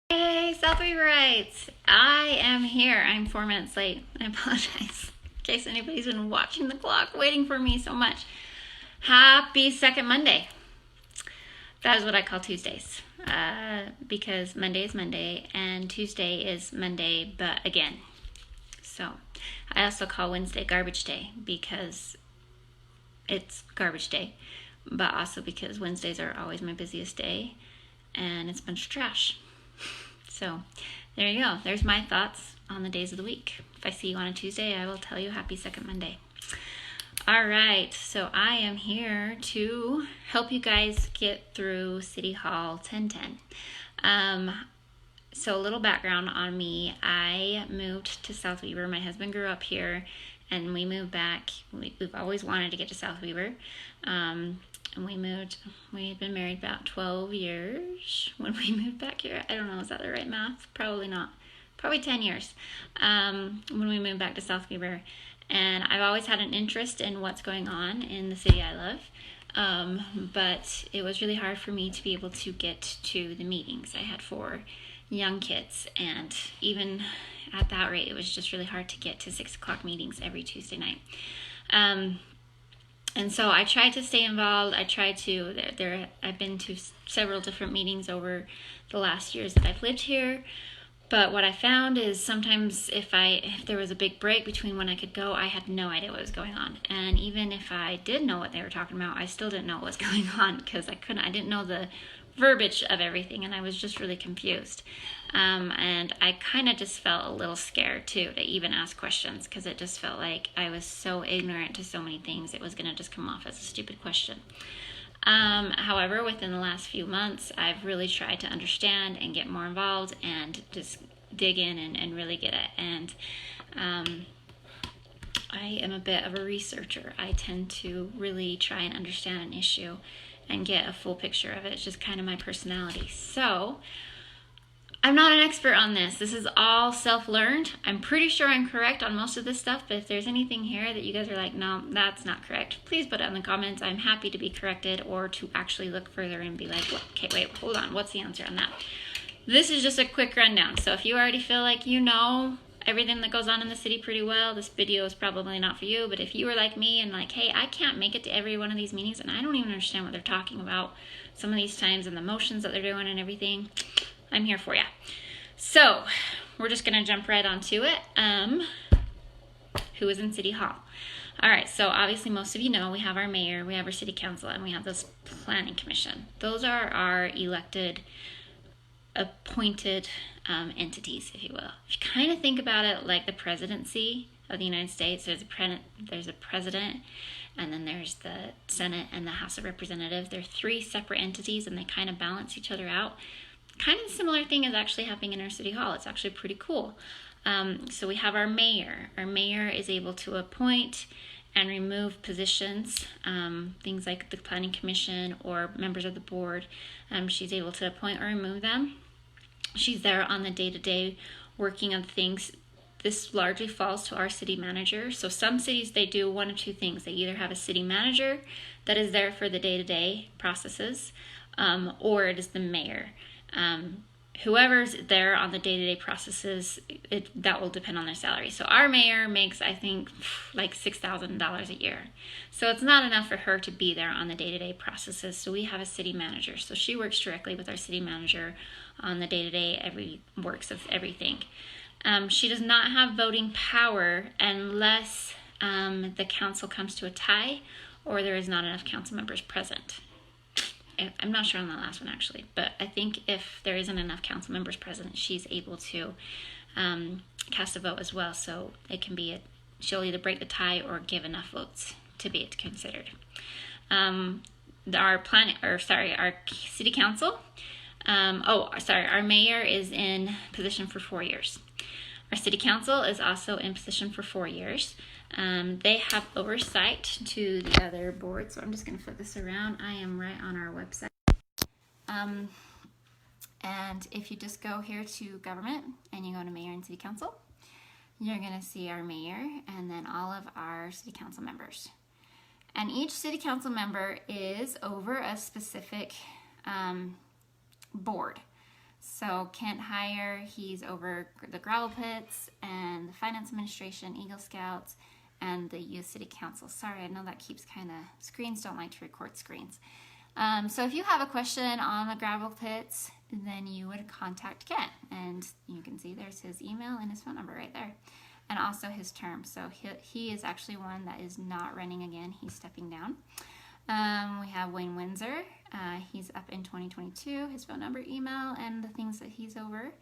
Hey, South Weaverites! I am here. I'm 4 minutes late. I apologize in case anybody's been watching the clock, waiting for me so much. Happy second Monday. That is what I call Tuesdays. Because Monday is Monday and Tuesday is Monday, but again. So I also call Wednesday garbage day because it's garbage day, but also because Wednesdays are always my busiest day and it's a bunch of trash. So there you go. There's my thoughts on the days of the week. If I see you on a Tuesday, I will tell you happy second Monday. All right, so I am here to help you guys get through City Hall 1010. So a little background on me. I moved to South Weaver. My husband grew up here and we moved back. We've always wanted to get to South Weaver. And we had been married about 12 years when we moved back here. I don't know, is that the right math? Probably not. Probably 10 years when we moved back to South Weaver. And I've always had an interest in what's going on in the city I love. But it was really hard for me to be able to get to the meetings. I had 4 young kids, and even at that rate, it was just really hard to get to 6 o'clock meetings every Tuesday night. And so I tried to stay involved. I've been to several different meetings over the last years that I've lived here. But what I found is sometimes if there was a big break between when I could go, I had no idea what was going on. And even if I did know what they were talking about, I still didn't know what was going on because I didn't know the verbiage of everything, and I was just really confused. And I kind of just felt a little scared too to even ask questions because it just felt like I was so ignorant to so many things, it was going to just come off as a stupid question. However, within the last few months, I've really tried to understand and get more involved and just dig in and really get it. And I am a bit of a researcher. I tend to really try and understand an issue and get a full picture of it. It's just kind of my personality. So I'm not an expert on this. This is all self-learned. I'm pretty sure I'm correct on most of this stuff, but if there's anything here that you guys are like, no, that's not correct, please put it in the comments. I'm happy to be corrected or to actually look further and be like, okay, wait, hold on. What's the answer on that? This is just a quick rundown. So if you already feel like you know everything that goes on in the city pretty well, this video is probably not for you. But if you were like me and like, hey, I can't make it to every one of these meetings and I don't even understand what they're talking about some of these times and the motions that they're doing and everything, I'm here for you. So we're just gonna jump right onto it. Who is in City Hall? All right, so obviously most of you know we have our mayor, we have our city council, and we have this planning commission. Those are our elected, appointed entities, if you will. If you kind of think about it like the presidency of the United States, there's a president, and then there's the Senate and the House of Representatives. They're 3 separate entities, and they kind of balance each other out. Kind of a similar thing is actually happening in our city hall. It's actually pretty cool. So we have our mayor. Our mayor is able to appoint and remove positions, things like the planning commission or members of the board. She's able to appoint or remove them. She's there on the day-to-day working on things. This largely falls to our city manager. So some cities, they do one of 2 things. They either have a city manager that is there for the day-to-day processes, or it is the mayor. Whoever's there on the day-to-day processes, that will depend on their salary. So our mayor makes, I think, like $6,000 a year. So it's not enough for her to be there on the day-to-day processes. So we have a city manager. So she works directly with our city manager on the day-to-day works of everything. She does not have voting power unless the council comes to a tie or there is not enough council members present. I'm not sure on that last one actually, but I think if there isn't enough council members present, she's able to cast a vote as well. So it can be she'll either break the tie or give enough votes to be considered. Our city council. Our mayor is in position for 4 years. Our city council is also in position for 4 years. They have oversight to the other boards. So I'm just going to flip this around. I am right on our website. And if you just go here to government and you go to mayor and city council, you're going to see our mayor and then all of our city council members. And each city council member is over a specific board. So Kent Heyer, he's over the gravel pits and the finance administration, Eagle Scouts, and the youth city council. Sorry, I know that keeps kind of, screens don't like to record screens. So if you have a question on the gravel pits, then you would contact Kent, and you can see there's his email and his phone number right there, and also his term. So he is actually one that is not running again. He's stepping down. We have Wayne Windsor. He's up in 2022. His phone number, email, and the things that he's over.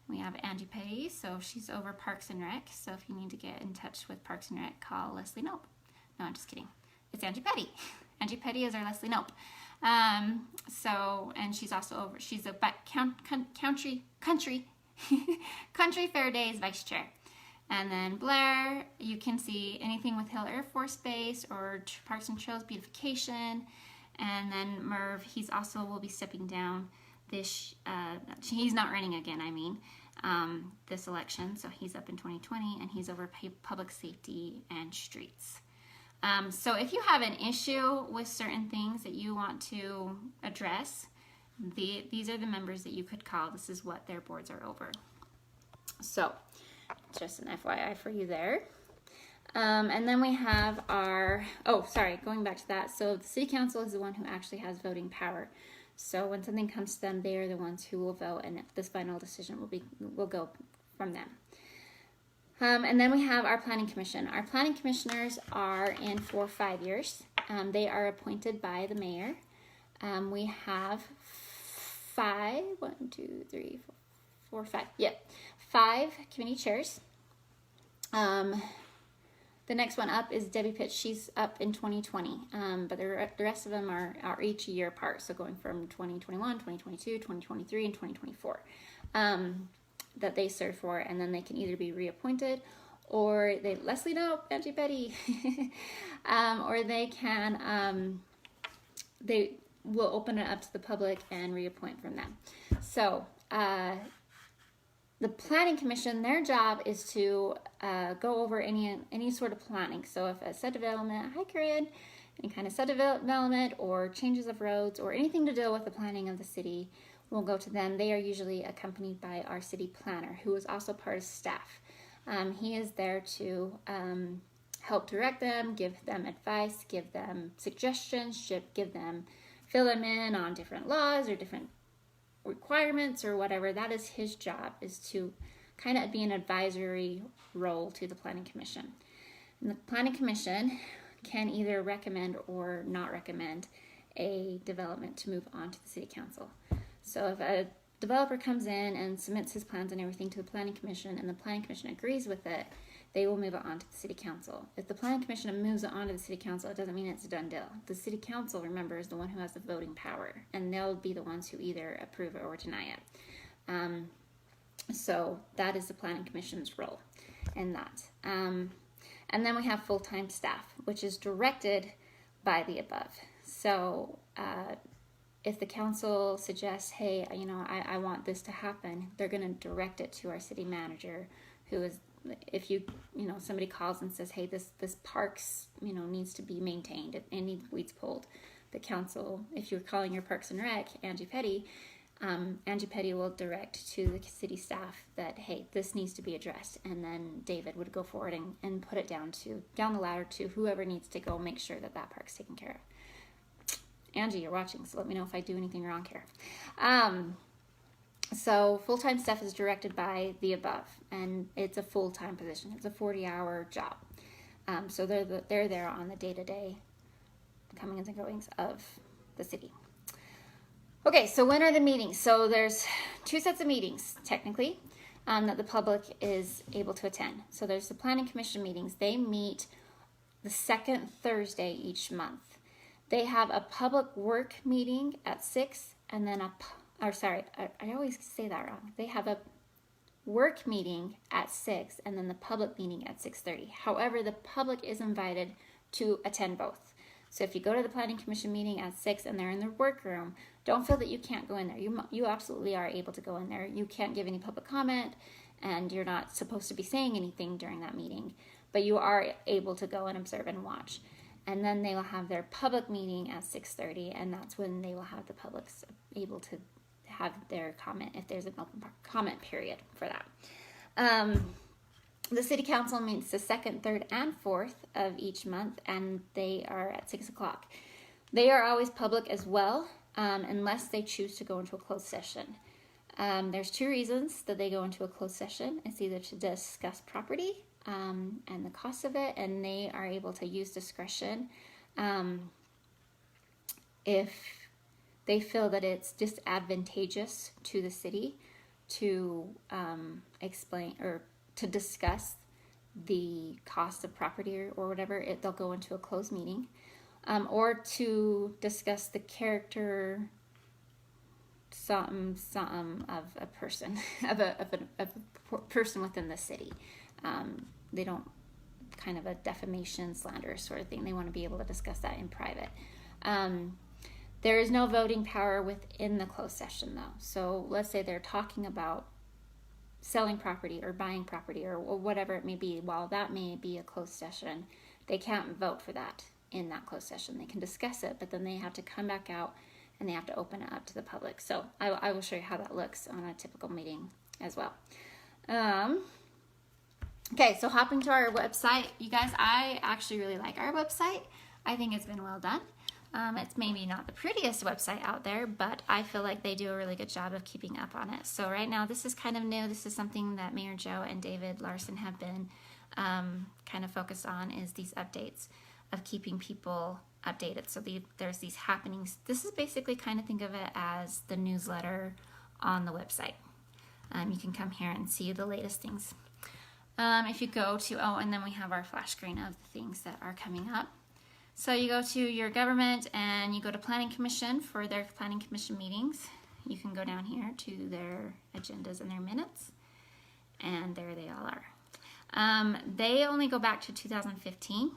We have Angie Petty. So she's over Parks and Rec. So if you need to get in touch with Parks and Rec, call Leslie Nope. No, I'm just kidding. It's Angie Petty. Angie Petty is our Leslie Nope. And she's also over. She's a country Fair Days vice chair. And then Blair, you can see anything with Hill Air Force Base or Parks and Trails beautification. And then Merv, he's also will be stepping down this, he's not running again, this election. So he's up in 2020 and he's over public safety and streets. So if you have an issue with certain things that you want to address, these are the members that you could call. This is what their boards are over. So just an FYI for you there. And then we have going back to that. So the city council is the one who actually has voting power. So when something comes to them, they are the ones who will vote, and this final decision will go from them. And then we have our planning commission. Our planning commissioners are in for 5 years. They are appointed by the mayor. We have 5 committee chairs. The next one up is Debbie Pitts. She's up in 2020, but the rest of them are each a year apart, so going from 2021, 2022, 2023, and 2024 that they serve for, and then they can either be reappointed or Leslie Nope, Angie Petty, or they can, they will open it up to the public and reappoint from them. So the planning commission, their job is to go over any sort of planning. So if a set development, any kind of set development or changes of roads or anything to do with the planning of the city will go to them. They are usually accompanied by our city planner, who is also part of staff. He is there to help direct them, give them advice, give them suggestions, fill them in on different laws or different requirements or whatever. That is his job, is to kind of be an advisory role to the planning commission. And the planning commission can either recommend or not recommend a development to move on to the city council. So if a developer comes in and submits his plans and everything to the planning commission and the planning commission agrees with it, they will move it on to the city council. If the planning commission moves it on to the city council, it doesn't mean it's a done deal. The city council, remember, is the one who has the voting power, and they'll be the ones who either approve it or deny it. So that is the planning commission's role in that. And then we have full-time staff, which is directed by the above. So if the council suggests, hey, I want this to happen, they're going to direct it to our city manager, who is, if somebody calls and says, hey, this parks, needs to be maintained, it needs weeds pulled. The council, if you're calling your Parks and Rec, Angie Petty will direct to the city staff that, hey, this needs to be addressed. And then David would go forward and put it down the ladder to whoever needs to go make sure that park's taken care of. Angie, you're watching, so let me know if I do anything wrong here. So full-time staff is directed by the above, and it's a full-time position. It's a 40-hour job. So they're there on the day-to-day comings and goings of the city. Okay, so when are the meetings? So there's 2 sets of meetings, technically, that the public is able to attend. So there's the planning commission meetings. They meet the second Thursday each month. They have a public work meeting at 6, and then I always say that wrong. They have a work meeting at 6, and then the public meeting at 6:30. However, the public is invited to attend both. So if you go to the planning commission meeting at 6 and they're in their workroom, don't feel that you can't go in there. You absolutely are able to go in there. You can't give any public comment, and you're not supposed to be saying anything during that meeting, but you are able to go and observe and watch. And then they will have their public meeting at 6:30, and that's when they will have the public able to have their comment if there's an open comment period for that. The city council meets the 2nd, 3rd, and 4th of each month, and they are at 6 o'clock. They are always public as well, unless they choose to go into a closed session. There's 2 reasons that they go into a closed session. It's either to discuss property and the cost of it, and they are able to use discretion if they feel that it's disadvantageous to the city to explain or to discuss the cost of property or whatever. They'll go into a closed meeting, or to discuss the character something of a person of a person within the city. They don't kind of a defamation, slander sort of thing. They want to be able to discuss that in private. There is no voting power within the closed session, though. So let's say they're talking about selling property or buying property or whatever it may be. While that may be a closed session, they can't vote for that in that closed session. They can discuss it, but then they have to come back out and they have to open it up to the public. So I will show you how that looks on a typical meeting as well. Okay, so hopping to our website. You guys, I actually really like our website. I think it's been well done. It's maybe not the prettiest website out there, but I feel like they do a really good job of keeping up on it. So right now, this is kind of new. This is something that Mayor Joe and David Larson have been kind of focused on, is these updates of keeping people updated. So there's these happenings. This is basically kind of think of it as the newsletter on the website. You can come here and see the latest things. If you go to, and then we have our flash screen of the things that are coming up. So you go to your government and you go to Planning Commission for their Planning Commission meetings. You can go down here to their agendas and their minutes, and there they all are. They only go back to 2015,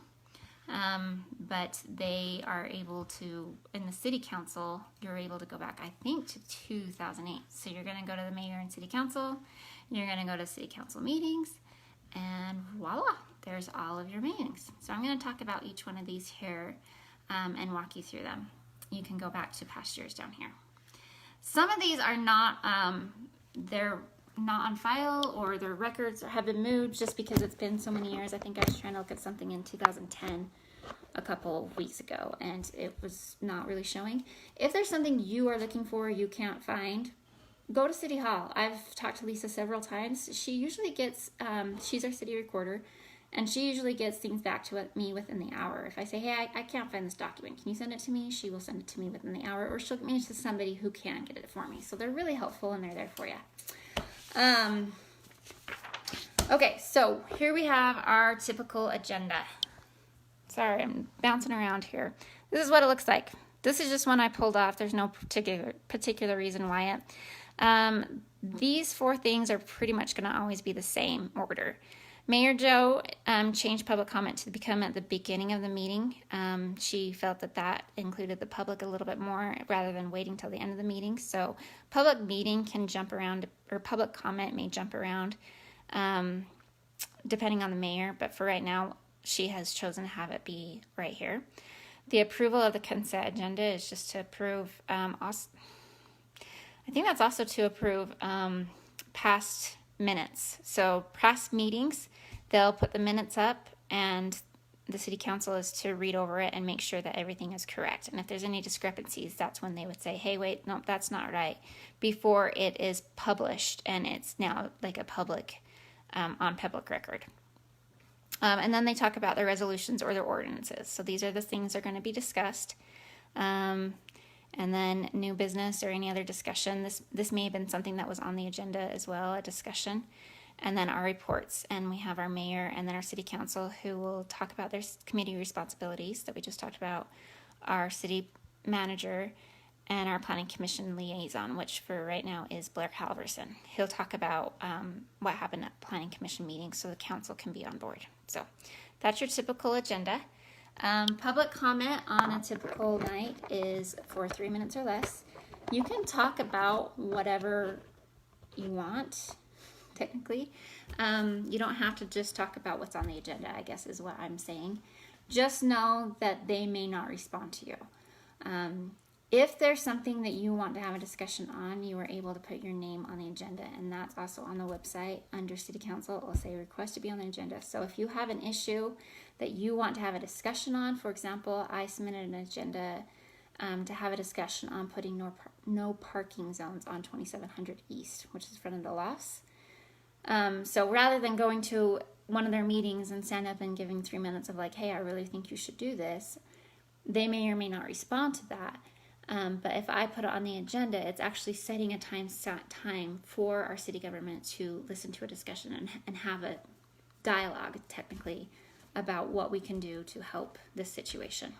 but they are able to, in the city council, you're able to go back, I think, to 2008. So you're going to go to the mayor and city council, you're going to go to city council meetings, and voila, there's all of your meetings. So I'm going to talk about each one of these here and walk you through them. You can go back to past years down here. Some of these are not, they're not on file, or their records have been moved just because it's been so many years. I think I was trying to look at something in 2010 a couple of weeks ago, and it was not really showing. If there's something you are looking for you can't find, go to City Hall. I've talked to Lisa several times. She usually gets, she's our city recorder, and she usually gets things back to me within the hour. If I say, hey, I can't find this document, can you send it to me? She will send it to me within the hour, or she'll get me to somebody who can get it for me. So they're really helpful, and they're there for you. Okay, so here we have our typical agenda. Sorry, I'm bouncing around here. This is what it looks like. This is just one I pulled off. There's no particular reason why it. These 4 things are pretty much going to always be the same order. Mayor Joe changed public comment to become at the beginning of the meeting. She felt that included the public a little bit more rather than waiting till the end of the meeting. So public meeting can jump around, or public comment may jump around depending on the mayor. But for right now, she has chosen to have it be right here. The approval of the consent agenda is just to approve, I think that's also to approve past minutes. So past meetings, they'll put the minutes up, and the city council is to read over it and make sure that everything is correct. And if there's any discrepancies, that's when they would say, hey, wait, no, that's not right, before it is published and it's now like a public, on public record. And then they talk about their resolutions or their ordinances. So these are the things that are going to be discussed. And then new business or any other discussion. This may have been something that was on the agenda as well, a discussion. And then our reports. And we have our mayor and then our city council, who will talk about their committee responsibilities that we just talked about, our city manager, and our planning commission liaison, which for right now is Blair Halverson. He'll talk about what happened at planning commission meetings so the council can be on board. So that's your typical agenda. Public comment on a typical night is for 3 minutes or less. You can talk about whatever you want, technically. You don't have to just talk about what's on the agenda, I guess is what I'm saying. Just know that they may not respond to you. If there's something that you want to have a discussion on, you are able to put your name on the agenda, and that's also on the website under City Council. It will say request to be on the agenda. So if you have an issue that you want to have a discussion on, for example, I submitted an agenda to have a discussion on putting no parking zones on 2700 East, which is in front of the lofts. So rather than going to one of their meetings and stand up and giving 3 minutes of like, hey, I really think you should do this, they may or may not respond to that. But if I put it on the agenda, it's actually setting a time for our city government to listen to a discussion and have a dialogue, technically, about what we can do to help this situation.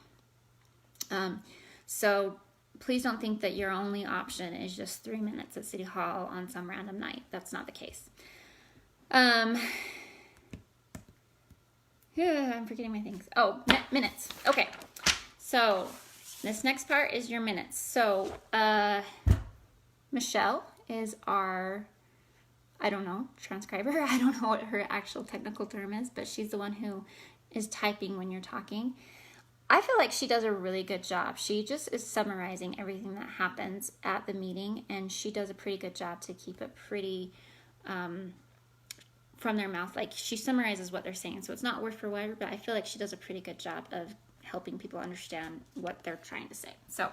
So please don't think that your only option is just 3 minutes at City Hall on some random night. That's not the case. I'm forgetting my things. Oh, minutes. Okay. So this next part is your minutes. So Michelle is our, I don't know, transcriber. I don't know what her actual technical term is, but she's the one who is typing when you're talking. I feel like she does a really good job. She just is summarizing everything that happens at the meeting, and she does a pretty good job to keep it pretty from their mouth. Like, she summarizes what they're saying, so it's not word for word, but I feel like she does a pretty good job of helping people understand what they're trying to say. So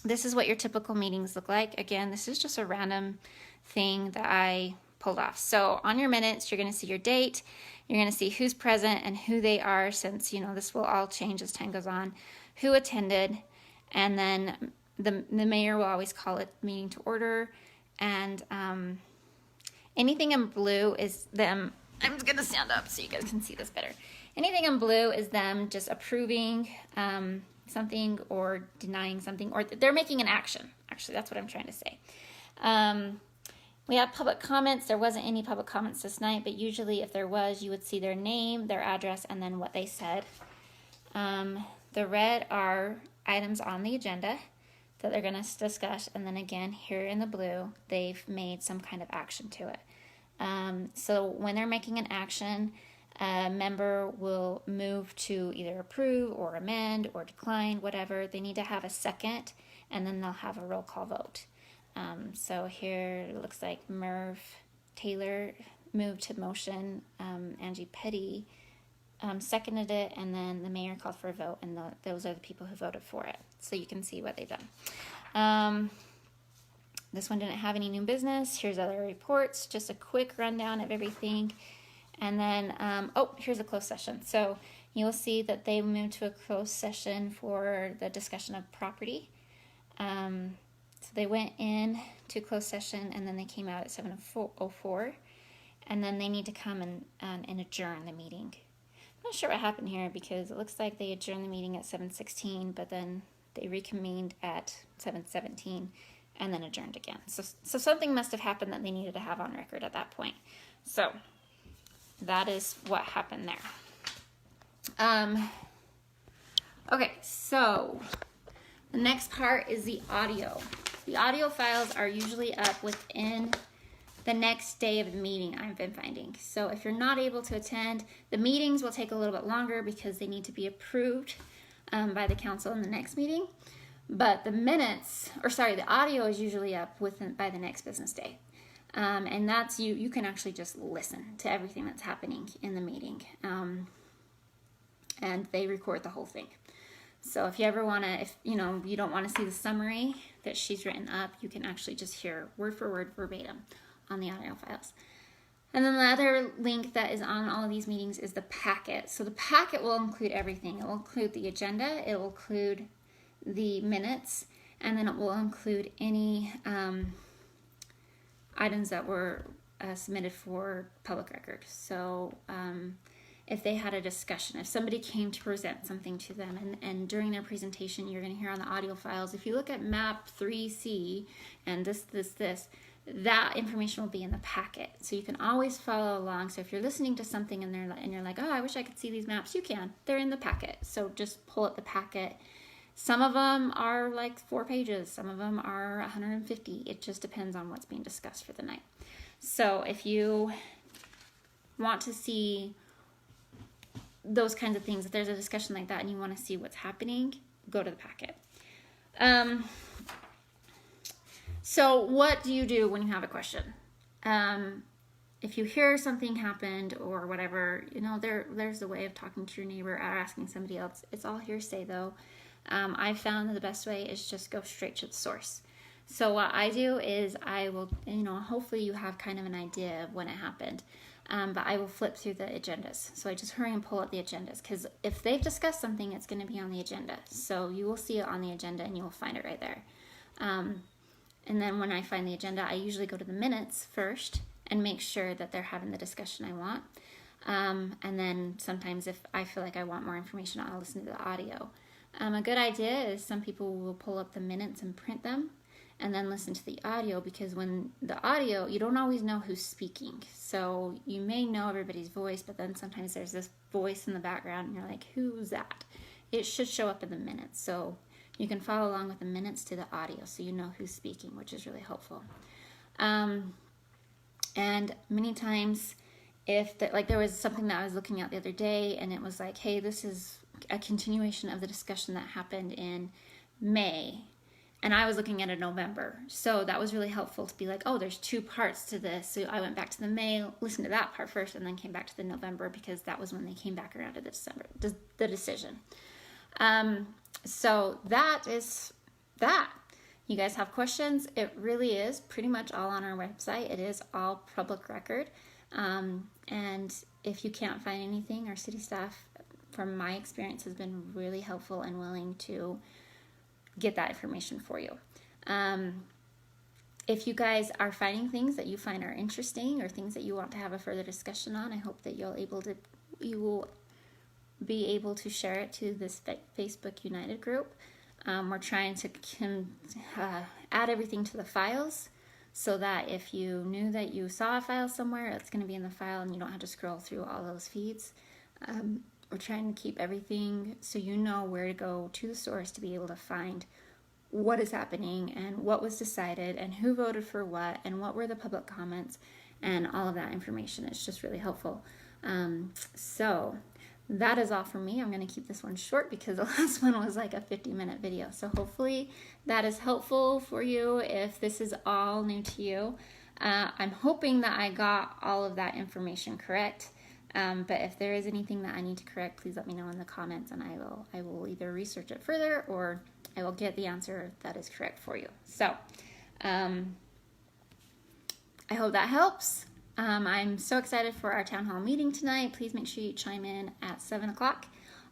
this is what your typical meetings look like. Again, this is just a random thing that I pulled off. So on your minutes, you're going to see your date. You're going to see who's present and who they are, since, you know, this will all change as time goes on, who attended, and then the mayor will always call it meeting to order. And anything in blue is them. I'm just going to stand up so you guys can see this better. Anything in blue is them just approving something or denying something, or they're making an action. Actually, that's what I'm trying to say. We have public comments. There wasn't any public comments this night, but usually if there was, you would see their name, their address, and then what they said. The red are items on the agenda that they're going to discuss, and then again, here in the blue, they've made some kind of action to it. So when they're making an action, a member will move to either approve or amend or decline, whatever. They need to have a second, and then they'll have a roll call vote. So here it looks like Merv Taylor moved to motion, Angie Petty seconded it, and then the mayor called for a vote, and those are the people who voted for it. So you can see what they've done. This one didn't have any new business. Here's other reports, just a quick rundown of everything. And then, here's a closed session. So you'll see that they moved to a closed session for the discussion of property. So they went in to closed session, and then they came out at 7:04, and then they need to come and adjourn the meeting. I'm not sure what happened here, because it looks like they adjourned the meeting at 7:16, but then they reconvened at 7:17 and then adjourned again. So something must have happened that they needed to have on record at that point. So that is what happened there. Okay, so the next part is the audio. The audio files are usually up within the next day of the meeting, I've been finding. So if you're not able to attend, the meetings will take a little bit longer because they need to be approved by the council in the next meeting. But the audio is usually up by the next business day. And that's you can actually just listen to everything that's happening in the meeting. And they record the whole thing. So if you ever want to, if you don't want to see the summary that she's written up, you can actually just hear word for word verbatim on the audio files. And then the other link that is on all of these meetings is the packet. So the packet will include everything. It will include the agenda, it will include the minutes, and then it will include any items that were submitted for public record. So if they had a discussion, if somebody came to present something to them, and during their presentation, you're going to hear on the audio files, if you look at map 3C and this, that information will be in the packet. So you can always follow along. So if you're listening to something and you're like, oh, I wish I could see these maps, you can. They're in the packet. So just pull up the packet. Some of them are like 4 pages. Some of them are 150. It just depends on what's being discussed for the night. So if you want to see those kinds of things, if there's a discussion like that and you want to see what's happening, go to the packet. So what do you do when you have a question? If you hear something happened or whatever, there's a way of talking to your neighbor or asking somebody else. It's all hearsay, though. I've found that the best way is just go straight to the source. So what I do is I will, hopefully you have kind of an idea of when it happened. But I will flip through the agendas. So I just hurry and pull up the agendas, because if they've discussed something, it's going to be on the agenda. So you will see it on the agenda and you will find it right there. And then when I find the agenda, I usually go to the minutes first and make sure that they're having the discussion I want. And then sometimes if I feel like I want more information, I'll listen to the audio. A good idea is some people will pull up the minutes and print them and then listen to the audio, because when the audio, you don't always know who's speaking. So you may know everybody's voice, but then sometimes there's this voice in the background and you're like, who's that? It should show up in the minutes. So you can follow along with the minutes to the audio so you know who's speaking, which is really helpful. And many times, there was something that I was looking at the other day, and it was like, hey, this is a continuation of the discussion that happened in May, and I was looking at a November. So that was really helpful to be like, oh, there's two parts to this. So I went back to the May, listened to that part first, and then came back to the November, because that was when they came back around to the decision. So that is that. You guys have questions? It really is pretty much all on our website. It is all public record. And if you can't find anything, our city staff, from my experience, has been really helpful and willing to get that information for you. If you guys are finding things that you find are interesting or things that you want to have a further discussion on, I hope that you will be able to share it to this Facebook United group. We're trying to add everything to the files, so that if you knew that you saw a file somewhere, it's going to be in the file and you don't have to scroll through all those feeds. We're trying to keep everything so you know where to go to the source to be able to find what is happening and what was decided and who voted for what and what were the public comments and all of that information. It's just really helpful. So that is all for me. I'm going to keep this one short because the last one was like a 50-minute video. So hopefully that is helpful for you if this is all new to you. I'm hoping that I got all of that information correct. But if there is anything that I need to correct, please let me know in the comments, and I will either research it further or I will get the answer that is correct for you. So I hope that helps. I'm so excited for our town hall meeting tonight. Please make sure you chime in at 7 o'clock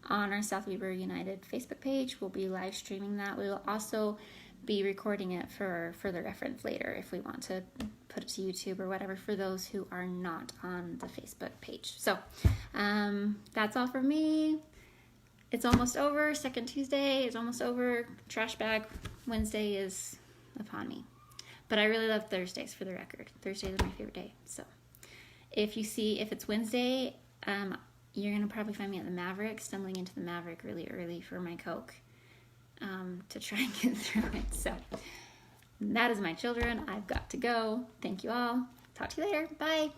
on our South Weber United Facebook page. We'll be live streaming that. We will also be recording it for further reference later if we want to put it to YouTube or whatever for those who are not on the Facebook page. So that's all for me. It's almost over. Second Tuesday is almost over. Trash bag Wednesday is upon me. But I really love Thursdays, for the record. Thursdays are my favorite day. So if it's Wednesday, you're going to probably find me at the Maverick, stumbling into the Maverick really early for my Coke to try and get through it. So that is my children. I've got to go. Thank you all. Talk to you later. Bye.